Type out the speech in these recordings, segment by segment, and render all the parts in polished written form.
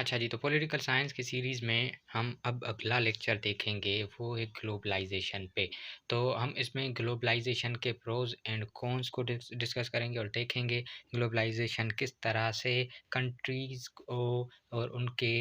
अच्छा जी, तो political science की सीरीज़ में हम अब अगला लेक्चर देखेंगे, वो है ग्लोबलाइज़ेशन पे। तो हम इसमें ग्लोबलाइज़ेशन के प्रोज़ एंड कॉन्स को डिस्कस करेंगे और देखेंगे ग्लोबलाइज़ेशन किस तरह से कंट्रीज़ को और उनके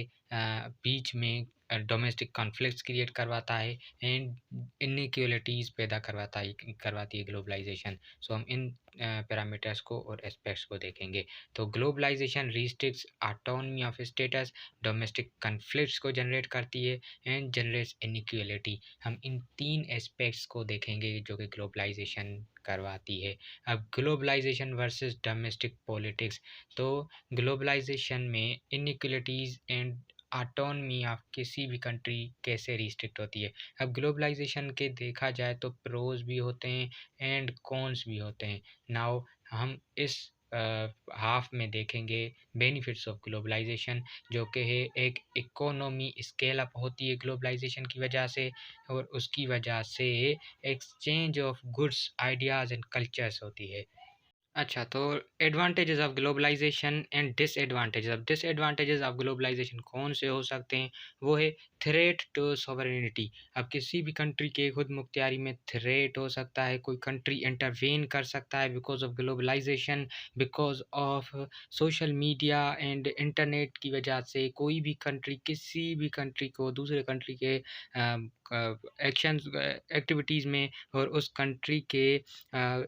बीच में डोमेस्टिक कॉन्फ्लिक्ट्स क्रिएट करवाता है एंड इनइक्वालिटीज़ पैदा करवाती है ग्लोबलाइज़ेशन। सो हम इन पैरामीटर्स को और एस्पेक्ट्स को देखेंगे। तो globalisation restricts autonomy of states, domestic conflicts को जनरेट करती है एंड जनरेट्स इनइक्वालिटी। हम इन तीन एस्पेक्ट्स को देखेंगे जो कि ग्लोबलाइजेशन करवाती है। अब ग्लोबलाइजेशन वर्सेस डोमेस्टिक पॉलिटिक्स। तो ग्लोबलाइजेशन में इनइक्वालिटीज़ एंड ऑटोनॉमी ऑफ किसी भी कंट्री कैसे रिस्ट्रिक्ट होती है। अब ग्लोबलाइजेशन के देखा जाए तो प्रोज भी होते हैं एंड कॉन्स भी होते हैं। नाउ हम इस हाफ में देखेंगे बेनिफिट्स ऑफ ग्लोबलाइजेशन, जो कि है एक इकोनॉमी स्केल अप होती है ग्लोबलाइजेशन की वजह से, और उसकी वजह से exchange of goods, ideas and cultures होती है। अच्छा, तो advantages of globalisation and disadvantages of globalisation कौन से हो सकते हैं? वो है थ्रेट टू सॉवरेनिटी। अब किसी भी कंट्री के खुद मुख्तियारी में थ्रेट हो सकता है, कोई कंट्री इंटरवेन कर सकता है because of globalisation, because of social media and internet की वजह से कोई भी कंट्री किसी भी कंट्री को दूसरे कंट्री के एक्शंस एक्टिविटीज़ में और उस कंट्री के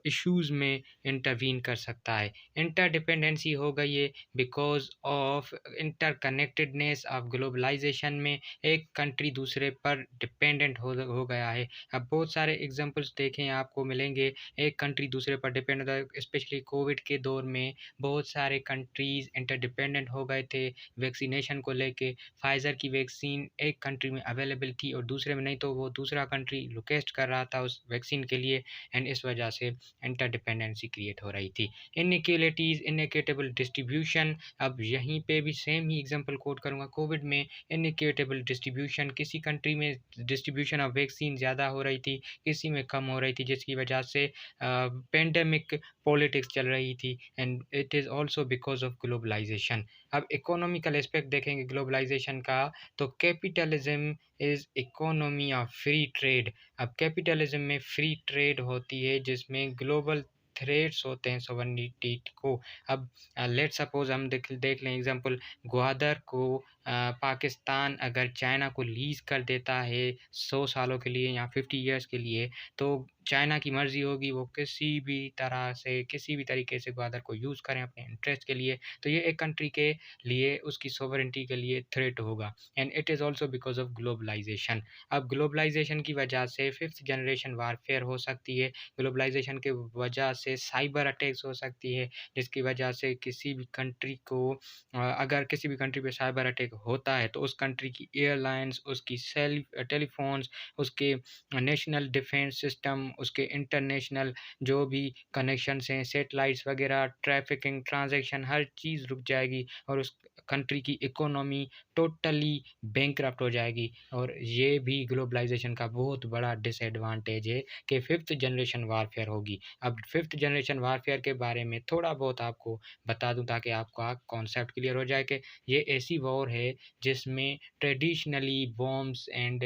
इश्यूज़ में इंटरवीन कर सकता है। इंटरडिपेंडेंसी हो गई है because of interconnectedness of globalisation में एक कंट्री दूसरे पर डिपेंडेंट हो गया है। अब बहुत सारे एग्जांपल्स देखें आपको मिलेंगे, एक कंट्री दूसरे पर डिपेंड होता है। स्पेशली कोविड के दौर में बहुत सारे कंट्रीज़ इंटरडिपेंडेंट हो गए थे वैक्सीनेशन को लेके। फाइज़र की वैक्सीन एक कंट्री में अवेलेबल थी और दूसरे में नहीं, तो वो दूसरा कंट्री रिक्वेस्ट कर रहा था उस वैक्सीन के लिए, एंड इस वजह से इंटरडिपेंडेंसी क्रिएट हो रही थी। Inequalities, inequitable distribution. अब यहीं पे भी सेम ही एग्जांपल कोट करूँगा। कोविड में इनइक्विटेबल डिस्ट्रीब्यूशन, किसी कंट्री में डिस्ट्रीब्यूशन ऑफ वैक्सीन ज़्यादा हो रही थी, किसी में कम हो रही थी, जिसकी वजह से पेंडेमिक पॉलिटिक्स चल रही थी, and it is also because of globalisation. अब इकोनॉमिकल एस्पेक्ट देखेंगे ग्लोबलाइजेशन का, तो capitalism is economy of free trade. अब कैपिटलिज्म में फ्री ट्रेड होती है जिसमें ग्लोबल थ्रेड्स होते हैं सॉवरेनिटी को। अब लेट्स सपोज हम देख लें एग्जांपल, ग्वादर को पाकिस्तान अगर चाइना को लीज़ कर देता है 100 सालों के लिए या 50 इयर्स के लिए, तो चाइना की मर्ज़ी होगी वो किसी भी तरह से, किसी भी तरीके से ग्वादर को यूज़ करें अपने इंटरेस्ट के लिए, तो ये एक कंट्री के लिए, उसकी सॉवरेनिटी के लिए थ्रेट होगा, and it is also because of globalisation. अब ग्लोबलाइजेशन की वजह से फिफ्थ जनरेशन वारफेयर हो सकती है। ग्लोबलाइजेशन के वजह से साइबर अटैक्स हो सकती है, जिसकी वजह से किसी भी कंट्री को अगर किसी भी कंट्री पे साइबर अटैक होता है तो उस कंट्री की एयरलाइंस, उसकी सेल टेलीफोन्स, उसके नेशनल डिफेंस सिस्टम, उसके इंटरनेशनल जो भी कनेक्शंस हैं, सैटेलाइट्स वगैरह, ट्रैफिकिंग, ट्रांजैक्शन, हर चीज़ रुक जाएगी और उस कंट्री की इकोनॉमी टोटली बैंकरप्ट हो जाएगी। और ये भी ग्लोबलाइजेशन का बहुत बड़ा डिसएडवांटेज है कि फिफ्थ जनरेशन वारफेयर होगी। अब फिफ्थ जनरेशन वारफेयर के बारे में थोड़ा बहुत आपको बता दूं ताकि आपका कॉन्सेप्ट क्लियर हो जाए कि ये ऐसी वॉर है जिसमें traditionally bombs and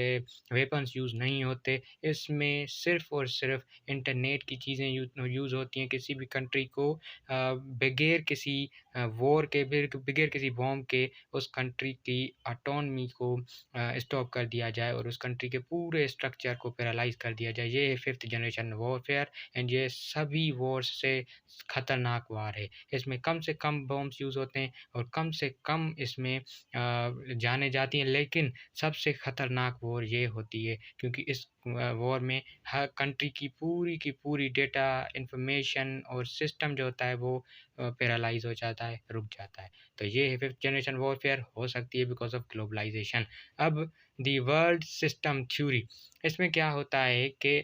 weapons use नहीं होते। इसमें सिर्फ़ और सिर्फ़ इंटरनेट की चीज़ें यूज़ होती हैं। किसी भी कंट्री को बगैर किसी वॉर के, बगैर किसी बॉम्ब के उस कंट्री की ऑटोनॉमी को स्टॉप कर दिया जाए और उस कंट्री के पूरे स्ट्रक्चर को पैरालाइज़ कर दिया जाए। ये है फिफ्थ जनरेशन वॉरफेयर, एंड ये सभी वॉर्स से खतरनाक वार है। इसमें कम से कम बॉम्ब्स यूज़ होते हैं और कम से कम इसमें जानें जाती हैं, लेकिन सबसे खतरनाक वॉर ये होती है क्योंकि इस वॉर में हर कंट्री की पूरी डेटा, इंफॉर्मेशन और सिस्टम जो होता है वो पैरालाइज़ हो जाता है, रुक जाता है। तो ये है फिफ्थ जनरेशन वॉरफेयर हो सकती है बिकॉज़ ऑफ ग्लोबलाइजेशन। अब द वर्ल्ड सिस्टम थ्योरी, इसमें क्या होता है कि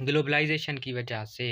ग्लोबलाइजेशन की वजह से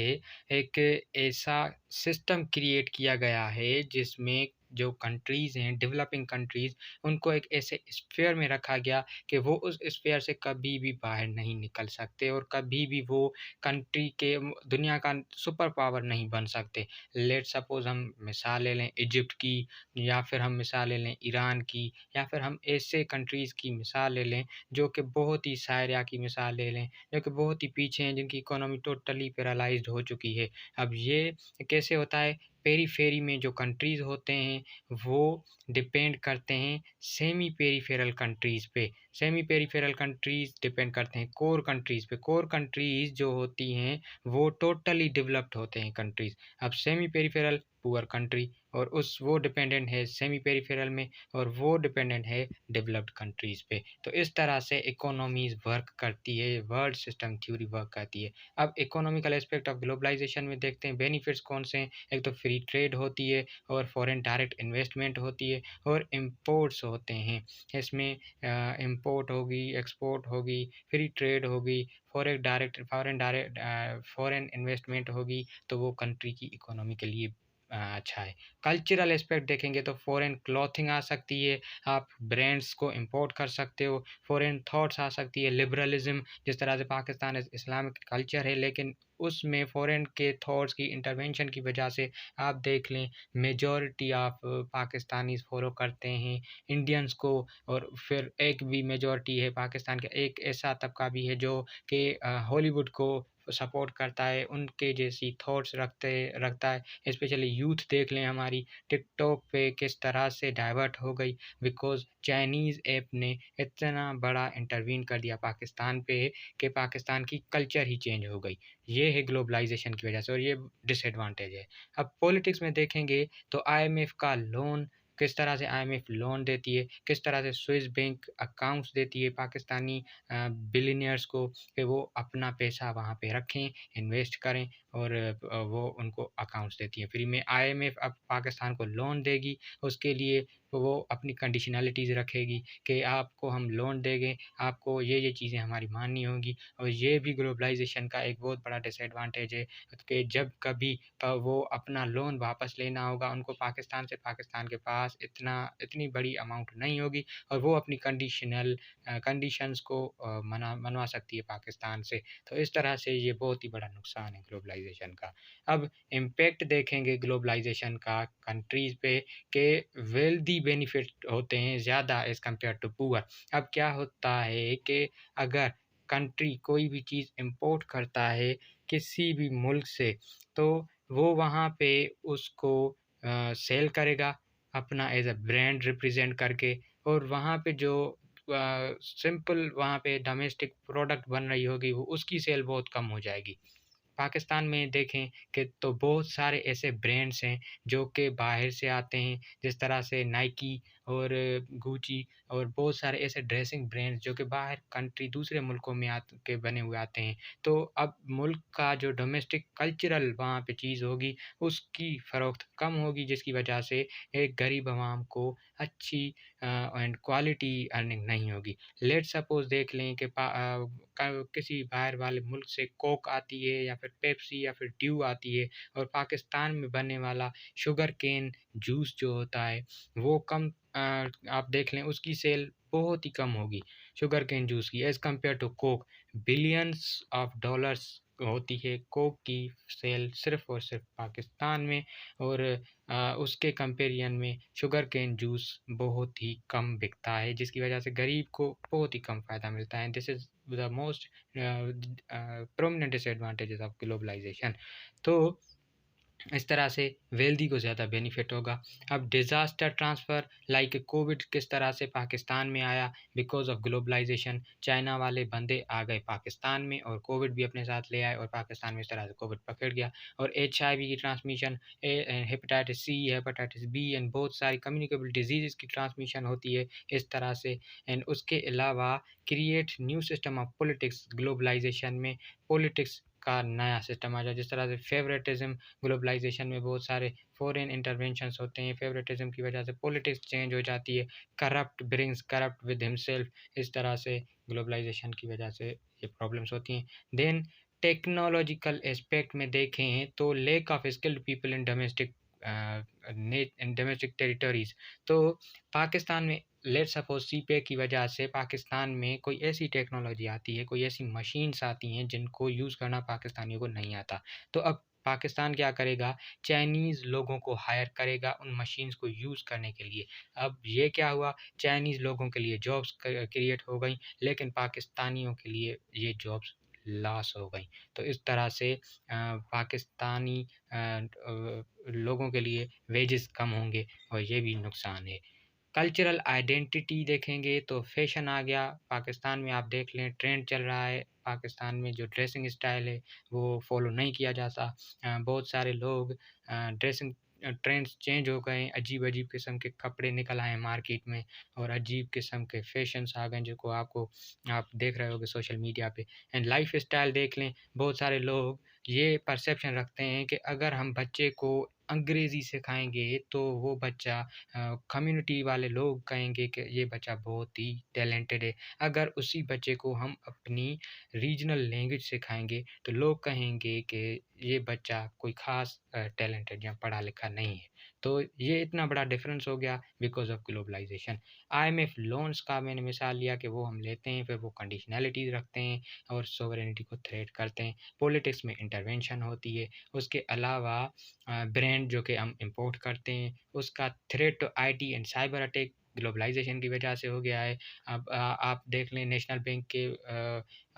एक ऐसा सिस्टम क्रिएट किया गया है जिसमें जो कंट्रीज़ हैं, डेवलपिंग कंट्रीज़, उनको एक ऐसे स्फीयर में रखा गया कि वो उस स्फीयर से कभी भी बाहर नहीं निकल सकते और कभी भी वो कंट्री के दुनिया का सुपर पावर नहीं बन सकते। लेट्स सपोज़ हम मिसाल ले लें इजिप्ट की, या फिर हम मिसाल ले लें ईरान की, या फिर हम ऐसे कंट्रीज़ की मिसाल ले लें जो कि बहुत ही साइरिया की मिसाल ले लें, जो कि बहुत ही पीछे हैं, जिनकी इकोनॉमी टोटली पैरालाइज़्ड हो चुकी है। अब ये कैसे होता है, पेरीफेरी में जो कंट्रीज़ होते हैं, वो डिपेंड करते हैं सेमी पेरिफेरल कंट्रीज़ पे। सेमी पेरिफेरल कंट्रीज़ डिपेंड करते हैं कोर कंट्रीज़ पे। कोर कंट्रीज़ जो होती हैं, वो टोटली डेवलप्ड होते हैं कंट्रीज़। अब सेमी पेरिफेरल पुअर कंट्री, और उस वो डिपेंडेंट है सेमी पेरिफेरल में, और वो डिपेंडेंट है डेवलप्ड कंट्रीज़ पे। तो इस तरह से इकोनॉमीज़ वर्क करती है, वर्ल्ड सिस्टम थ्योरी वर्क करती है। अब इकोनॉमिकल एस्पेक्ट ऑफ ग्लोबलाइज़ेशन में देखते हैं बेनिफिट्स कौन से हैं। एक तो फ्री ट्रेड होती है, और फॉरेन डायरेक्ट इन्वेस्टमेंट होती है, और इम्पोर्ट्स होते हैं। इसमें इम्पोर्ट होगी, एक्सपोर्ट होगी, फ्री ट्रेड होगी, फॉरेन इन्वेस्टमेंट होगी, तो वो कंट्री की इकोनॉमी के लिए अच्छा है। कल्चरल एस्पेक्ट देखेंगे तो फॉरेन क्लॉथिंग आ सकती है, आप ब्रांड्स को इम्पोर्ट कर सकते हो, फॉरेन थॉट्स आ सकती है, लिबरलिज़्म, जिस तरह से पाकिस्तान इस्लामिक कल्चर है, लेकिन उसमें फॉरेन के थॉट्स की इंटरवेंशन की वजह से आप देख लें मेजॉरिटी ऑफ पाकिस्तानीज़ फ़ॉलो करते हैं इंडियंस को, और फिर एक भी मेजॉरिटी है पाकिस्तान का, एक ऐसा तबका भी है जो कि हॉलीवुड को सपोर्ट करता है, उनके जैसी थॉट्स रखता है। स्पेशली यूथ देख लें, हमारी टिकटॉक पे किस तरह से डाइवर्ट हो गई, बिकॉज़ चाइनीज़ ऐप ने इतना बड़ा इंटरवीन कर दिया पाकिस्तान पे कि पाकिस्तान की कल्चर ही चेंज हो गई। ये है ग्लोबलाइज़ेशन की वजह से, और ये डिसएडवांटेज है। अब पॉलिटिक्स में देखेंगे तो आईएमएफ का लोन, किस तरह से आईएमएफ लोन देती है, किस तरह से स्विस बैंक अकाउंट्स देती है पाकिस्तानी बिलियनियर्स को, कि वो अपना पैसा वहाँ पे रखें, इन्वेस्ट करें, और वो उनको अकाउंट्स देती है फ्री में। आईएमएफ अब पाकिस्तान को लोन देगी, उसके लिए वो अपनी कंडीशनैलिटीज़ रखेगी कि आपको हम लोन देंगे, आपको ये चीज़ें हमारी माननी होंगी। और ये भी ग्लोबलाइज़ेशन का एक बहुत बड़ा डिसएडवांटेज है कि जब कभी वो अपना लोन वापस लेना होगा, उनको पाकिस्तान के पास इतनी बड़ी अमाउंट नहीं होगी, और वो अपनी कंडीशंस को मनवा सकती है पाकिस्तान से। तो इस तरह से ये बहुत ही बड़ा नुकसान है ग्लोबलाइज़ेशन का। अब इम्पैक्ट देखेंगे ग्लोबलाइज़ेशन का कंट्रीज़ पे, के वेल्दी बेनिफिट होते हैं ज़्यादा एज़ कम्पेयर टू पुअर। अब क्या होता है कि अगर कंट्री कोई भी चीज़ इम्पोर्ट करता है किसी भी मुल्क से, तो वो वहाँ पे उसको सेल करेगा अपना एज़ अ ब्रांड रिप्रेज़ेंट करके, और वहाँ पे जो सिंपल वहाँ पे डोमेस्टिक प्रोडक्ट बन रही होगी, वो उसकी सेल बहुत कम हो जाएगी। पाकिस्तान में देखें कि तो बहुत सारे ऐसे ब्रांड्स हैं जो कि बाहर से आते हैं, जिस तरह से नाइकी और गुची, और बहुत सारे ऐसे ड्रेसिंग ब्रांड्स जो कि बाहर कंट्री दूसरे मुल्कों में के बने हुए आते हैं। तो अब मुल्क का जो डोमेस्टिक कल्चरल वहाँ पे चीज़ होगी, उसकी फ़रोख्त कम होगी, जिसकी वजह से एक गरीब अवाम को अच्छी एंड क्वालिटी अर्निंग नहीं होगी। लेट्स सपोज़ देख लें कि किसी बाहर वाले मुल्क से कोक आती है, या फिर पेप्सी, या फिर ड्यू आती है, और पाकिस्तान में बनने वाला शुगर केन जूस जो होता है, वो आप देख लें उसकी सेल बहुत ही कम होगी शुगर केन जूस की as compare to Coke. Billions of dollars होती है कोक की सेल सिर्फ़ और सिर्फ़ पाकिस्तान में, और उसके कंपेरिज़न में शुगर केन जूस बहुत ही कम बिकता है, जिसकी वजह से गरीब को बहुत ही कम फ़ायदा मिलता है। This is the most prominent disadvantages of globalisation. तो इस तरह से वेल्दी को ज़्यादा बेनिफिट होगा। अब डिज़ास्टर ट्रांसफ़र लाइक कोविड किस तरह से पाकिस्तान में आया, बिकॉज़ ऑफ ग्लोबलाइज़ेशन चाइना वाले बंदे आ गए पाकिस्तान में, और कोविड भी अपने साथ ले आए, और पाकिस्तान में इस तरह से कोविड पकड़ गया। और एचआईवी की transmission, hepatitis C, hepatitis B, and बहुत सारी कम्युनिकेबल डिज़ीज़ेज़ की ट्रांसमिशन होती है इस तरह से। एंड उसके अलावा create new system of politics, globalisation में पॉलिटिक्स का नया सिस्टम आ जाए, जिस तरह से फ़ेवरेटिज़्म, ग्लोबलाइज़ेशन में बहुत सारे फ़ॉरेन इंटरवेंशंस होते हैं, फ़ेवरेटिज़्म की वजह से पॉलिटिक्स चेंज हो जाती है, corrupt brings corrupt with himself, इस तरह से ग्लोबलाइज़ेशन की वजह से ये प्रॉब्लम्स होती हैं। देन टेक्नोलॉजिकल एस्पेक्ट में देखें तो lack of skilled people in domestic domestic territories. तो पाकिस्तान में लेट्स सपोज सीपेक की वजह से पाकिस्तान में कोई ऐसी टेक्नोलॉजी आती है, कोई ऐसी मशीन्स आती हैं जिनको यूज़ करना पाकिस्तानियों को नहीं आता। तो अब पाकिस्तान क्या करेगा, चाइनीज़ लोगों को हायर करेगा उन मशीन्स को यूज़ करने के लिए। अब ये क्या हुआ, चाइनीज़ लोगों के लिए जॉब्स क्रिएट हो गई, लेकिन पाकिस्तानियों के लिए ये जॉब्स लॉस हो गई। तो इस तरह से पाकिस्तानी लोगों के लिए वेजेस कम होंगे और ये भी नुकसान है। कल्चरल आइडेंटिटी देखेंगे तो फैशन आ गया, पाकिस्तान में आप देख लें ट्रेंड चल रहा है, पाकिस्तान में जो ड्रेसिंग स्टाइल है वो फ़ॉलो नहीं किया जाता। बहुत सारे लोग ड्रेसिंग ट्रेंड्स चेंज हो गए हैं, अजीब-अजीब किस्म के कपड़े निकल आए हैं मार्केट में और अजीब किस्म के फैशंस आ गए हैं जिनको आप देख रहे होंगे सोशल मीडिया पे। एंड लाइफ़स्टाइल देख लें, बहुत सारे लोग ये परसेप्शन रखते हैं कि अगर हम बच्चे को अंग्रेज़ी सिखाएँगे तो वो बच्चा कम्युनिटी वाले लोग कहेंगे कि ये बच्चा बहुत ही टैलेंटेड है। अगर उसी बच्चे को हम अपनी रीजनल लैंग्वेज सिखाएँगे, तो लोग कहेंगे कि ये बच्चा कोई ख़ास टैलेंटेड या पढ़ा-लिखा नहीं है। तो ये इतना बड़ा डिफ़रेंस हो गया because of globalisation. IMF loans का मैंने मिसाल लिया कि वो हम लेते हैं, फिर वो कंडीशनैलिटीज़ रखते हैं और सोवरेनिटी को थ्रेट करते हैं। पॉलिटिक्स में इंटरवेंशन होती है। उसके अलावा ब्रांड जो कि हम इम्पोर्ट करते हैं, उसका threat to IT and cyber attack globalisation की वजह से हो गया है। अब आप देख लें नेशनल बैंक के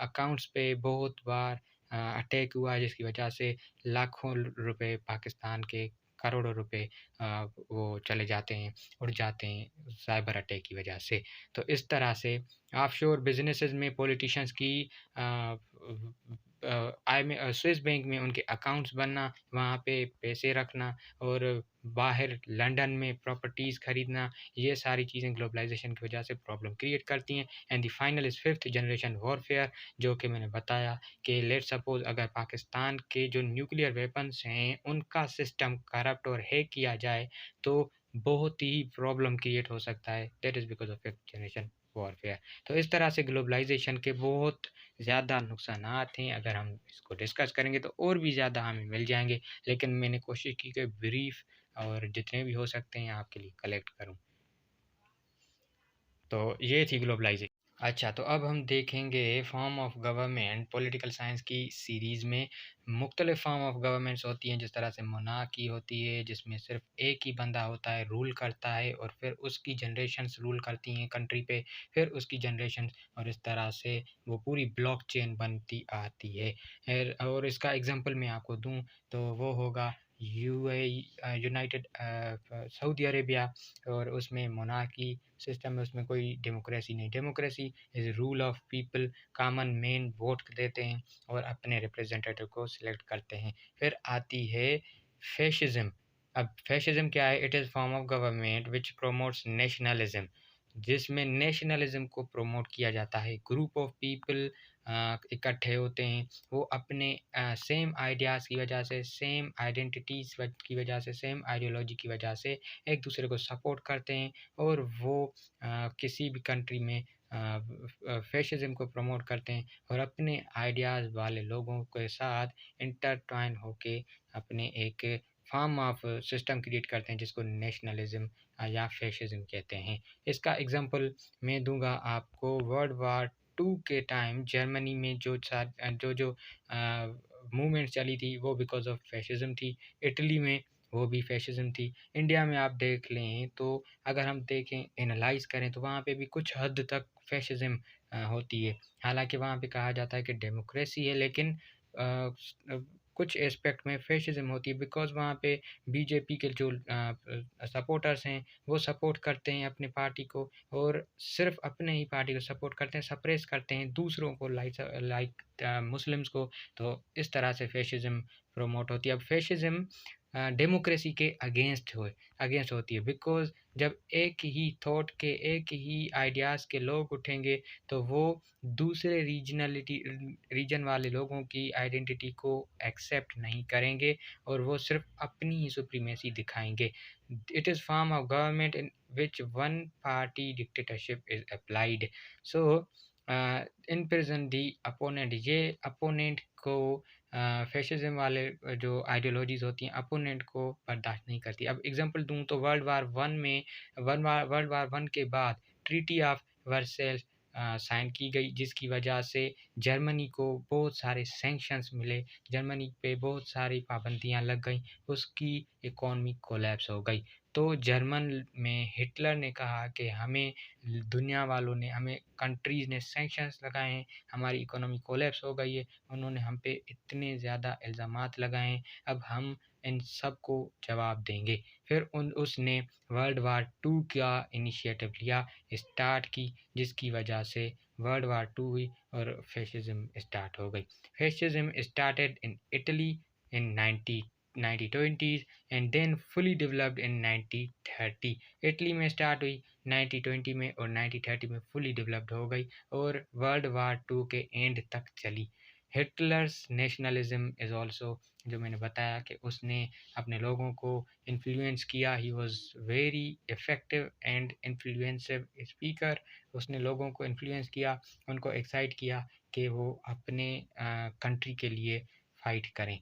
अकाउंट्स पे बहुत बार अटैक हुआ है जिसकी वजह से लाखों रुपए पाकिस्तान के करोड़ों रुपए वो चले जाते हैं, उड़ जाते हैं साइबर अटैक की वजह से। तो इस तरह से ऑफशोर बिज़नेसेस में पॉलिटिशियंस की स्विस बैंक में उनके अकाउंट्स बनना, वहाँ पे पैसे रखना और बाहर लंदन में प्रॉपर्टीज़ खरीदना, ये सारी चीज़ें ग्लोबलाइज़ेशन की वजह से प्रॉब्लम क्रिएट करती हैं। And the final is fifth generation warfare, जो कि मैंने बताया कि लेट्स सपोज़ अगर पाकिस्तान के जो न्यूक्लियर वेपन्स हैं, उनका सिस्टम करप्ट और हैक किया जाए, तो बहुत ही प्रॉब्लम क्रिएट हो सकता है। That is because of fifth generation warfare. तो इस तरह से ग्लोबलाइज़ेशन के बहुत ज़्यादा नुकसानात हैं, अगर हम इसको डिस्कस करेंगे तो और भी ज़्यादा हमें मिल जाएँगे, लेकिन मैंने कोशिश की कि ब्रीफ़ और जितने भी हो सकते हैं आपके लिए कलेक्ट करूँ। तो ये थी ग्लोबलाइज़ेशन। अच्छा, तो अब हम देखेंगे form of government political science की सीरीज़ में मुख्तलिफ़ फ़ॉर्म ऑफ़ गवर्नमेंट्स होती हैं, जिस तरह से मोनार्की होती है, जिसमें सिर्फ़ एक ही बंदा होता है, रूल करता है और फिर उसकी जनरेशन्स रूल करती हैं कंट्री पे, फिर उसकी जनरेशन्स और इस तरह से वो पूरी ब्लॉक चेन बनती आती है। और इसका एग्ज़ाम्पल मैं आपको दूँ तो वो होगा यूएई यूनाइटेड सऊदी अरेबिया और उसमें मोनार्की सिस्टम है, उसमें कोई डेमोक्रेसी नहीं। Democracy is rule of people, common man vote देते हैं और अपने रिप्रेजेंटेटिव को सिलेक्ट करते हैं। फिर आती है फैशिज़्म। अब फैशिज़्म क्या है? It is form of government which promotes nationalism, जिसमें नेशनलिज़्म को प्रमोट किया जाता है। ग्रुप ऑफ पीपल इकट्ठे होते हैं, वो अपने सेम आइडियाज़ की वजह से, सेम आइडेंटिटीज़ की वजह से, सेम आइडियोलॉजी की वजह से एक दूसरे को सपोर्ट करते हैं और वो किसी भी कंट्री में फैशिज़्म को प्रमोट करते हैं और अपने आइडियाज़ वाले लोगों के साथ इंटरट्वाइन होके अपने एक फॉर्म ऑफ सिस्टम क्रिएट करते हैं जिसको नेशनलिज़्म या फैशिज़्म कहते हैं। इसका एग्ज़ाम्पल मैं दूँगा आपको, वर्ल्ड वॉर 2 के टाइम जर्मनी में जो मूवमेंट चली थी वो बिकॉज़ ऑफ फैशिज़्म थी। इटली में वो भी फैशिज़्म थी। इंडिया में आप देख लें तो अगर हम देखें एनालाइज़ करें तो वहाँ पे भी कुछ हद तक फैशिज़्म होती है। हालाँकि वहाँ पे कहा जाता है कि डेमोक्रेसी है, लेकिन कुछ एस्पेक्ट में फैशिज़्म होती है बिकॉज़ वहाँ पे बीजेपी के जो सपोर्टर्स हैं वो सपोर्ट करते हैं अपनी पार्टी को और सिर्फ़ अपने ही पार्टी को सपोर्ट करते हैं, सप्रेस करते हैं दूसरों को लाइक मुस्लिम्स को। तो इस तरह से फैशिज़्म प्रमोट होती है। अब फैशिज़्म डेमोक्रेसी के अगेंस्ट होती है बिकॉज़ जब एक ही थॉट के, एक ही आइडियाज़ के लोग उठेंगे तो वो दूसरे रीजन वाले लोगों की आइडेंटिटी को एक्सेप्ट नहीं करेंगे और वो सिर्फ़ अपनी ही सुप्रीमेसी दिखाएँगे। It is form of government in which one party dictatorship is applied. So in prison the opponent, ये अपोनेंट को फैशिज़्म वाले जो आइडियोलॉजीज़ होती हैं अपोनेंट को बर्दाश्त नहीं करती। अब एग्ज़ाम्पल दूँ तो वर्ल्ड वार 1 के बाद ट्रीटी ऑफ वर्साइल्स साइन की गई, जिसकी वजह से जर्मनी को बहुत सारे सैंक्शंस मिले, जर्मनी पे बहुत सारी पाबंदियाँ लग गईं, उसकी इकॉनमी कोलैप्स हो गई। तो जर्मन में हिटलर ने कहा कि हमें दुनिया वालों ने, हमें कंट्रीज़ ने सैंक्शंस लगाए हैं, हमारी इकोनॉमी कोलैप्स हो गई है, उन्होंने हम पे इतने ज़्यादा इल्ज़ामात लगाए हैं, अब हम इन सब को जवाब देंगे। फिर उसने वर्ल्ड वार 2 का इनिशिएटिव लिया, स्टार्ट की, जिसकी वजह से वर्ल्ड वार 2 हुई और फ़ैशिज़्म स्टार्ट हो गई। Fascism started in Italy in 1920s and then fully developed in 1930। Italy में स्टार्ट हुई 1920 में और 1930 में फुली डेवलप्ड हो गई और वर्ल्ड वार 2 के एंड तक चली। हिटलर्स नेशनलिज्म इज़ ऑल्सो, जो मैंने बताया कि उसने अपने लोगों को इन्फ्लुएंस किया, he was very effective and influencive speaker. उसने लोगों को इन्फ्लुएंस किया, उनको एक्साइट किया कि वो अपने कंट्री के लिए फ़ाइट करें,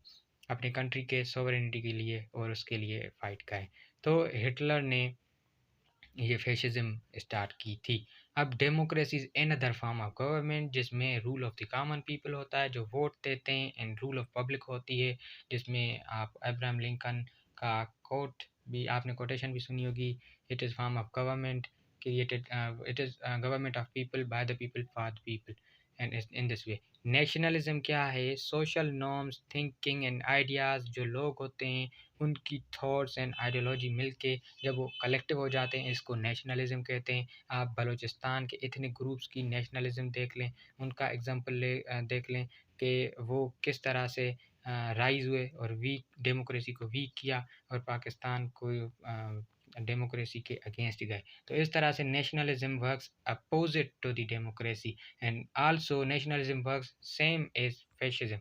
अपने कंट्री के सॉवरेनिटी के लिए और उसके लिए फ़ाइट करें। तो हिटलर ने ये फैसिज़्म स्टार्ट की थी। अब democracy is another form of government, जिसमें rule of the common people होता है, जो वोट देते हैं, एंड रूल ऑफ पब्लिक होती है, जिसमें आप अब्राहम लिंकन का कोट भी, आपने कोटेशन भी सुनी होगी, it is form of government created, it is government of people by the people for the people and in this way. Nationalism क्या है? Social norms, thinking and ideas, जो लोग होते हैं उनकी थॉट्स एंड आइडियोलॉजी मिलके जब वो कलेक्टिव हो जाते हैं, इसको नेशनलिज्म कहते हैं। आप बलूचिस्तान के एथनिक ग्रुप्स की नेशनलिज्म देख लें, उनका एग्जांपल देख लें कि वो किस तरह से राइज़ हुए और वीक डेमोक्रेसी को वीक किया और पाकिस्तान को डेमोक्रेसी के अगेंस्ट गए। तो इस तरह से nationalism works opposite to the democracy and also nationalism works same as fascism.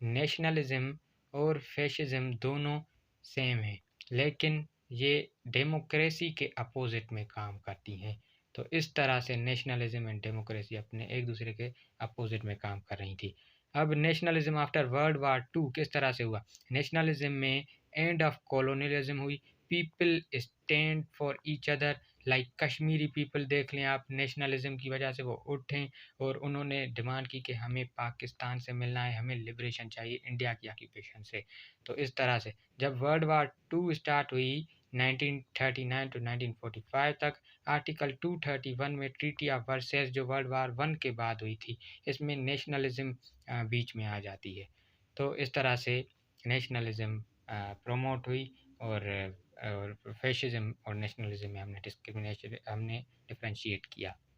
Nationalism और फैशिज्म दोनों सेम है, लेकिन ये डेमोक्रेसी के अपोजिट में काम करती हैं। तो इस तरह से नेशनलिज्म एंड डेमोक्रेसी अपने एक दूसरे के अपोजिट में काम कर रही थी। अब नेशनलिज्म आफ्टर वर्ल्ड वार 2 किस तरह से हुआ? नेशनलिज्म में एंड ऑफ कॉलोनियलिज्म हुई, people stand for each other, like Kashmiri people देख लें आप, नेशनलिज्म की वजह से वो उठें और उन्होंने डिमांड की कि हमें पाकिस्तान से मिलना है, हमें लिबरेशन चाहिए इंडिया की ऑक्यूपेशन से। तो इस तरह से जब वर्ल्ड वार 2 स्टार्ट हुई 1939 टू 1945 तक, आर्टिकल 231 में ट्रीटी ऑफ वर्साइल्स, जो वर्ल्ड वार 1 के बाद हुई थी, इसमें नेशनलिज्म बीच में आ जाती है। तो इस तरह से नेशनलिज्म प्रमोट हुई और फैशिज्म और नेशनलिज्म में हमने डिस्क्रिमिनेशन, हमने डिफरेंशिएट किया।